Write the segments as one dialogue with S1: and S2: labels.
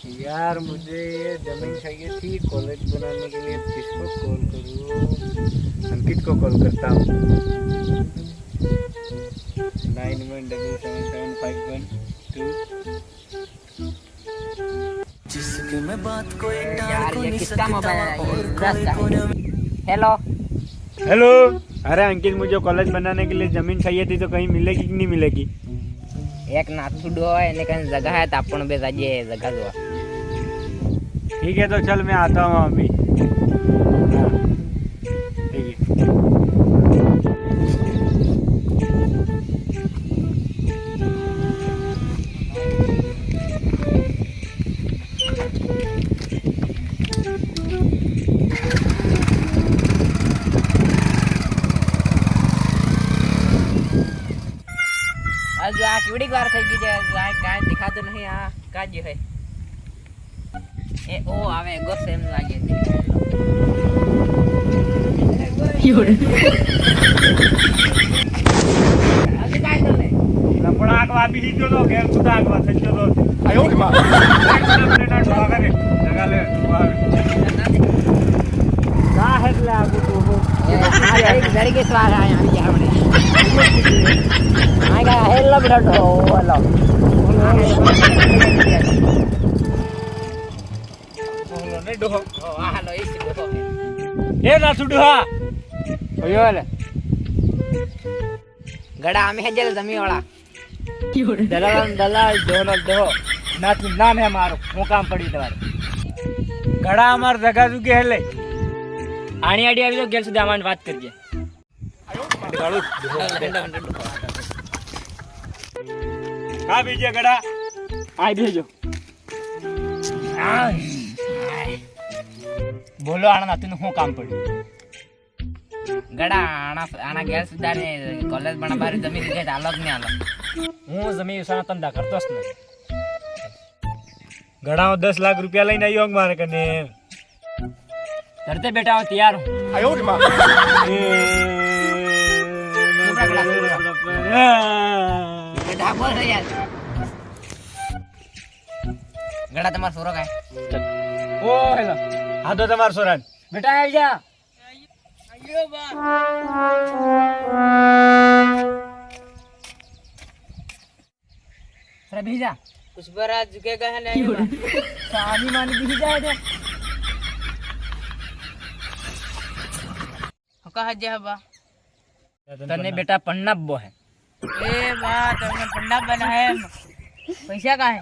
S1: यार मुझे ये जमीन चाहिए थी कॉलेज बनाने के लिए। किसको कॉल करूँ? अंकित को कॉल करता हूँ। 91777512।
S2: जिसकी मैं बात को
S3: यार ये किसका मोबाइल है? Hello
S1: hello. अरे अंकित, मुझे कॉलेज बनाने के लिए जमीन चाहिए थी, तो कहीं मिलेगी कि नहीं मिलेगी?
S3: एक नाथुडो है ने कहीं जगह है तो अपन बे जाइए जगह जो।
S1: ठीक है, तो चल मैं आता हूँ अभी। हाँ, ठीक है।
S3: आज जो आ केवड़ी વાર થઈ ગઈ છે આ કાય દેખાતો નહીં આ કાજી હે એ ઓ આવે ગોસે એમ લાગે છે યોડે આજે કાય કરે
S1: લપડા આકવા બી જો તો ઘેર સુધા આકવા થઈ ગયો તો આયો કે માં જગા લે કા એટલે આગુ તો
S3: આ એક જરીકે સ્વાગ આયા આવી આપણે આયા હેલો બડો ઓલો
S1: ઓલો ને ડો
S3: આ હાલો ઈ ડો
S1: એ ના સુડવા ઓયો લે
S3: ગડા અમે હેજલ જમી વાળા
S1: દલાલ દોનો દો નાથી નામ હે મારો હું કામ પડી તમારે ઘડા અમાર જગા જુગે હેલે
S4: આણી આડી આવી તો ગેલ સુધી આમાં વાત કરજે
S1: કા બીજે ઘડા
S4: આઈ ભેજો બોલો આણા નાતીનું શું કામ પડ્યું
S3: ગડા આના ગેર સુધારે કોલેજ બના બારી જમીન દીધે અલગ ને અલગ
S4: હું જમી સાના ધંધા કરતો જ નથી
S1: ઘડા 10 લાખ રૂપિયા લઈને આવ્યો મારે કને
S4: ધરતે બેટા હું તૈયાર હું
S1: આયો રે માં
S3: ગડા બોલ રે યાર ગડા તમાર સોરો કાય
S1: ઓ હેલો આ તો તમાર સોરાન
S4: બેટા આવી જા
S3: આયો બા
S4: રે ભીજા
S3: कुछ बरा झुकेगा है नहीं
S4: સાની માની બીજી જાય છે
S3: कहा जा बा
S4: તને બેટા પન્નાબ બો હે
S3: ए बा तुमने पंडा बना है पैसा का है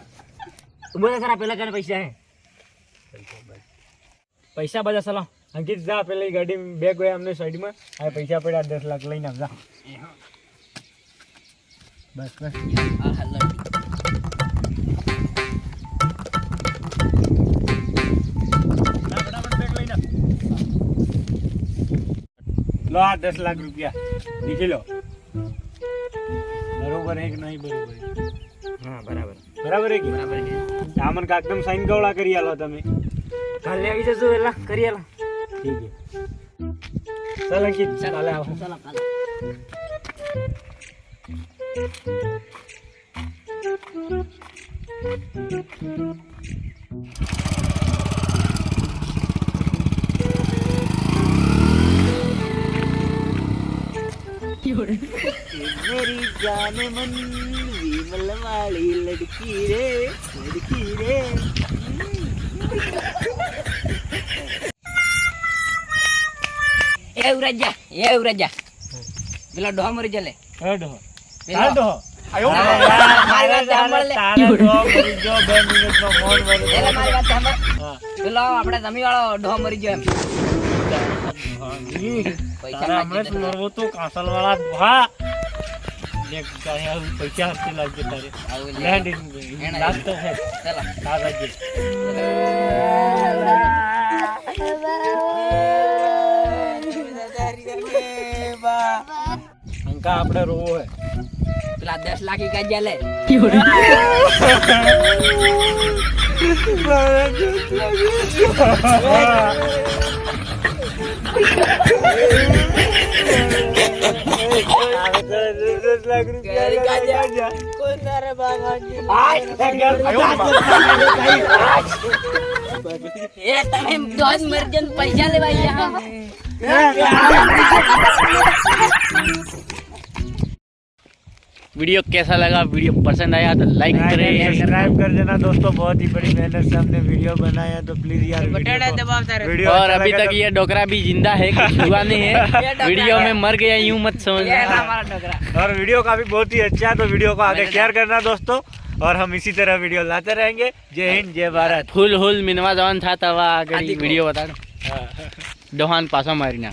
S4: બોલે ખરા પેલા કને પૈસા હે પૈસા બધા સલો
S1: અંકિત જા પેલી ગાડી બેગ હોય અમને સાઈડમાં આ પૈસા પડ્યા 10 લાખ લઈને આવ જા બસ બસ
S3: आ हल्ला
S1: લો આ 10 લાખ રૂપિયા લીધી લો બરોબર હે કે નહીં બરોબર
S4: હા બરાબર
S1: બરાબર હે કે
S3: बराबर है
S1: સામન કાકદમ સાઈન ગવડા કરી આલો તમે
S4: કાલે આવી જજો એલા કરી આલા
S1: ઠીક હે ચાલ અંકિત ચાલે આવો
S3: चलो कल
S1: मेरी जान मन विमल वाली लड़की रे
S3: ए उराजा પેલા ડોહ મરી જલે
S1: હેડો
S3: પેલો
S1: હેડો આયો
S3: મારી વાત સાંભળ લે
S1: તારે જો કરી જો 2 મિનિટનો મોન વરે
S3: એટલે મારી વાત સાંભળ
S1: હા
S3: પેલો આપણે જમી વાળો ડોહ મરી ગયો એમ પૈસા
S1: તારા
S3: કાઢી
S1: હમણાં મરવો તો કાસલ વાળા હા ને કાય પૈસા હસ્તે લાગે તારે
S3: આવું લે.
S1: લેન્ડ
S3: એના
S1: લાસ્ટ હે
S3: ચલો
S1: તારાજી અંકા આપણે રોવો હે
S3: પેલા 10 લાખ ઈ કાઢ્યા લે
S1: लाख रुपया लगा जा
S3: कौन रे बाबा जी ए તમે દોસ મરજન પૈસા લેવા આયા
S5: वीडियो कैसा लगा, वीडियो पसंद आया तो लाइक करें,
S1: सब्सक्राइब कर देना दोस्तों। बहुत ही बड़ी मेहनत से हमने वीडियो बनाया तो प्लीज यार वीडियो
S5: और अभी तक ये डोकरा भी जिंदा है, कुछ हुआ नहीं है, वीडियो में मर गया यूं मत समझना।
S1: और वीडियो काफी बहुत ही अच्छा है, तो वीडियो को आगे शेयर करना दोस्तों, और हम इसी तरह वीडियो लाते रहेंगे। जय हिंद जय भारत।
S5: फूल हुल मिनवा जवान था तवा आगे वीडियो बता दो डोहान पासा मारी ना